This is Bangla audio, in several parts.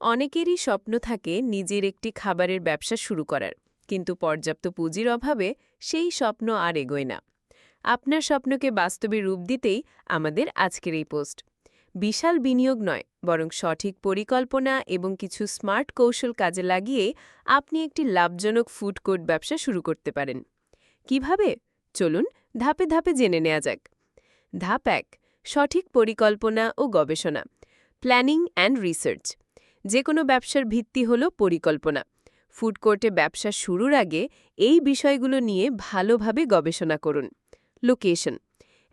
অনেকেরই স্বপ্ন থাকে নিজের একটি খাবারের ব্যবসা শুরু করার, কিন্তু পর্যাপ্ত পুঁজির অভাবে সেই স্বপ্ন আর এগোয় না। আপনার স্বপ্নকে বাস্তবে রূপ দিতেই আমাদের আজকের এই পোস্ট। বিশাল বিনিয়োগ নয়, বরং সঠিক পরিকল্পনা এবং কিছু স্মার্ট কৌশল কাজে লাগিয়ে আপনি একটি লাভজনক ফুড কোর্ট ব্যবসা শুরু করতে পারেন। কিভাবে? চলুন ধাপে ধাপে জেনে নেওয়া যাক। ধাপ ১, সঠিক পরিকল্পনা ও গবেষণা। Planning and research. যে কোনো ব্যবসার ভিত্তি হল পরিকল্পনা। ফুড কোর্টে ব্যবসা শুরুর আগে এই বিষয়গুলো নিয়ে ভালোভাবে গবেষণা করুন। লোকেশন।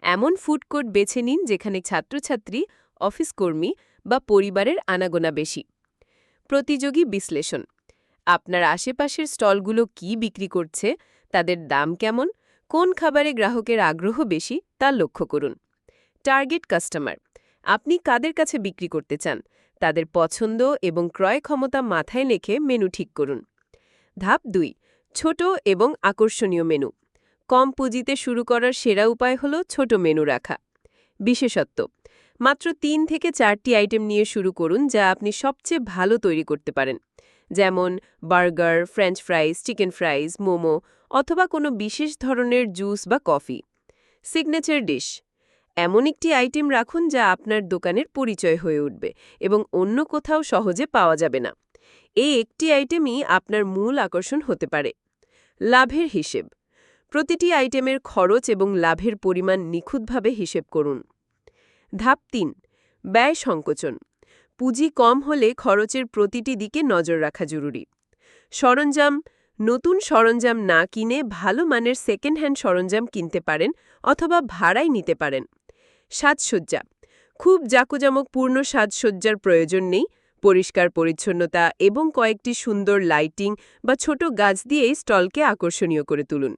এমন ফুড কোর্ট বেছে নিন যেখানে ছাত্রছাত্রী, অফিস কর্মী বা পরিবারের আনাগোনা বেশি। প্রতিযোগী বিশ্লেষণ। আপনার আশেপাশের স্টলগুলো কি বিক্রি করছে, তাদের দাম কেমন, কোন খাবারে গ্রাহকের আগ্রহ বেশি তা লক্ষ্য করুন। Target customer. আপনি কাদের কাছে বিক্রি করতে চান, তাদের পছন্দ এবং ক্রয় ক্ষমতা মাথায় রেখে মেনু ঠিক করুন। ধাপ ২, ছোট এবং আকর্ষণীয় মেনু। কম পুঁজিতে শুরু করার সেরা উপায় হল ছোট মেনু রাখা। বিশেষত্ব। মাত্র ৩ থেকে ৪টি আইটেম নিয়ে শুরু করুন যা আপনি সবচেয়ে ভালো তৈরি করতে পারেন, যেমন বার্গার, ফ্রেঞ্চ ফ্রাইজ, চিকেন ফ্রাইজ, মোমো অথবা কোনো বিশেষ ধরনের জুস বা কফি। Signature dish. এমন একটি আইটেম রাখুন যা আপনার দোকানের পরিচয় হয়ে উঠবে এবং অন্য কোথাও সহজে পাওয়া যাবে না। এই একটি আইটেমই আপনার মূল আকর্ষণ হতে পারে। লাভের হিসেব। প্রতিটি আইটেমের খরচ এবং লাভের পরিমাণ নিখুঁতভাবে হিসেব করুন। ধাপ ৩, ব্যয় সংকোচন। পুঁজি কম হলে খরচের প্রতিটি দিকে নজর রাখা জরুরি। সরঞ্জাম। নতুন সরঞ্জাম না কিনে ভালো মানের সেকেন্ড হ্যান্ড সরঞ্জাম কিনতে পারেন অথবা ভাড়ায় নিতে পারেন। সাজসজ্জা। খুব জাঁকজমকপূর্ণ সাজসজ্জার প্রয়োজন নেই। পরিষ্কার পরিচ্ছন্নতা এবং কয়েকটি সুন্দর লাইটিং বা ছোট গাছ দিয়েই স্টলকে আকর্ষণীয় করে তুলুন।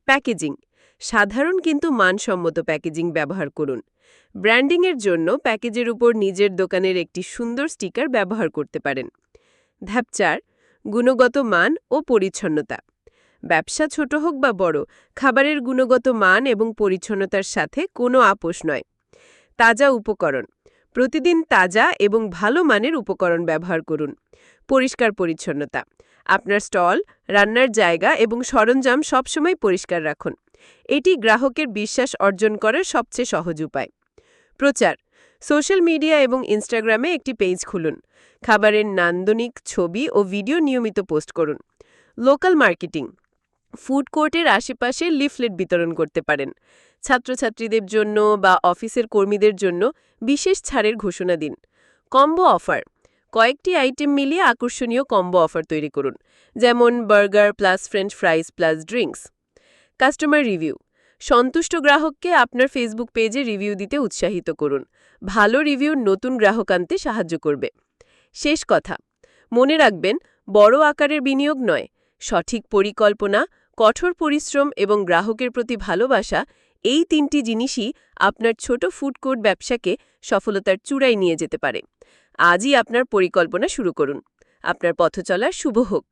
প্যাকেজিং। সাধারণ কিন্তু মানসম্মত প্যাকেজিং ব্যবহার করুন। ব্র্যান্ডিংয়ের জন্য প্যাকেজের উপর নিজের দোকানের একটি সুন্দর স্টিকার ব্যবহার করতে পারেন। ধাপ ৪, গুণগত মান ও পরিচ্ছন্নতা। ব্যবসা ছোট হোক বা বড়, খাবারের গুণগত মান এবং পরিচ্ছন্নতার সাথে কোনো আপোষ নয়। তাজা উপকরণ। প্রতিদিন তাজা এবং ভালো মানের উপকরণ ব্যবহার করুন। পরিষ্কার পরিচ্ছন্নতা। আপনার স্টল, রান্নার জায়গা এবং সরঞ্জাম সবসময় পরিষ্কার রাখুন। এটি গ্রাহকের বিশ্বাস অর্জন করার সবচেয়ে সহজ উপায়। প্রচার। সোশ্যাল মিডিয়া এবং ইনস্টাগ্রামে একটি পেজ খুলুন। খাবারের নান্দনিক ছবি ও ভিডিও নিয়মিত পোস্ট করুন। Local marketing. ফুড কোর্টের আশেপাশে লিফলেট বিতরণ করতে পারেন। ছাত্রছাত্রীদের জন্য বা অফিসের কর্মীদের জন্য বিশেষ ছাড়ের ঘোষণা দিন। Combo offer. কয়েকটি আইটেম মিলিয়ে আকর্ষণীয় কম্বো অফার তৈরি করুন, যেমন burger plus French ফ্রাইজ plus drinks. Customer review. সন্তুষ্ট গ্রাহককে আপনার ফেসবুক পেজে রিভিউ দিতে উৎসাহিত করুন। ভালো রিভিউ নতুন গ্রাহক আনতে সাহায্য করবে। শেষ কথা, মনে রাখবেন, বড় আকারের বিনিয়োগ নয়, সঠিক পরিকল্পনা, কঠোর পরিশ্রম এবং গ্রাহকের প্রতি ভালোবাসা, এই ৩টি জিনিসই আপনার ছোট ফুড কোর্ট ব্যবসাকে সফলতার চূড়ায় নিয়ে যেতে পারে। আজই আপনার পরিকল্পনা শুরু করুন। আপনার পথচলা শুভ হোক।